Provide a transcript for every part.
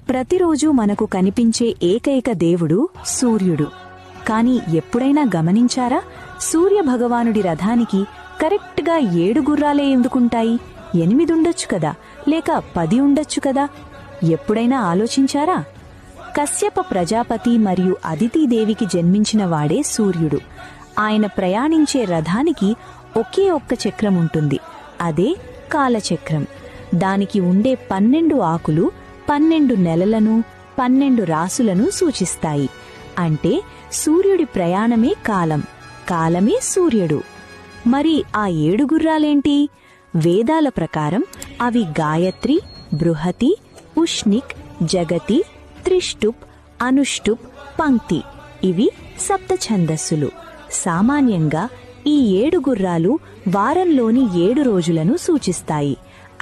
ప్రతిరోజు మనకు కనిపించే ఏకైక దేవుడు సూర్యుడు. కాని ఎప్పుడైనా గమనించారా, సూర్యభగవానుడి రథానికి కరెక్ట్గా 7 గుర్రాలే ఎందుకుంటాయి? 8 ఉండొచ్చు కదా, లేక 10 ఉండొచ్చు కదా? ఎప్పుడైనా ఆలోచించారా? కశ్యప ప్రజాపతి మరియు అదితిదేవికి జన్మించిన వాడే సూర్యుడు. ఆయన ప్రయాణించే రథానికి ఒకే ఒక్క చక్రం ఉంటుంది, అదే కాలచక్రం. దానికి ఉండే 12 ఆకులు 12 నెలలను 12 రాసులను సూచిస్తాయి. అంటే సూర్యుడి ప్రయాణమే కాలం, కాలమే సూర్యుడు. మరి ఆ 7 గుర్రాలేంటి? వేదాల ప్రకారం అవి గాయత్రి, బృహతి, ఉష్ణిక్, జగతి, త్రిష్టుప్, అనుష్టుప్, పంక్తి. ఇవి సప్త ఛందస్సులు. సామాన్యంగా ఈ 7 గుర్రాలు వారంలోని 7 రోజులను సూచిస్తాయి.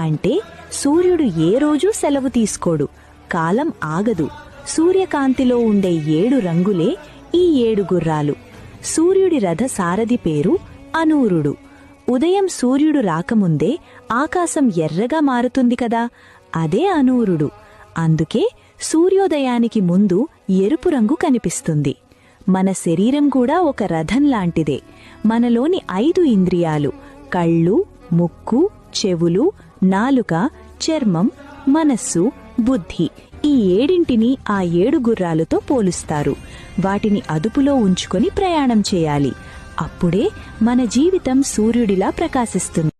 అంటే సూర్యుడు ఏ రోజూ సెలవు తీసుకోడు, కాలం ఆగదు. సూర్యకాంతిలో ఉండే 7 రంగులే ఈ 7 గుర్రాలు. సూర్యుడి రథ సారథి పేరు అనూరుడు. ఉదయం సూర్యుడు రాకముందే ఆకాశం ఎర్రగా మారుతుంది కదా, అదే అనూరుడు. అందుకే సూర్యోదయానికి ముందు ఎరుపు రంగు కనిపిస్తుంది. మన శరీరం కూడా ఒక రథం లాంటిదే. మనలోని 5 ఇంద్రియాలు కళ్ళు, ముక్కు, చెవులు, నాలుక, చర్మం, మనస్సు, బుద్ధి, ఈ 7ంటిని ఆ 7 గుర్రాలతో పోలుస్తారు. వాటిని అదుపులో ఉంచుకొని ప్రయాణం చేయాలి. అప్పుడే మన జీవితం సూర్యుడిలా ప్రకాశిస్తుంది.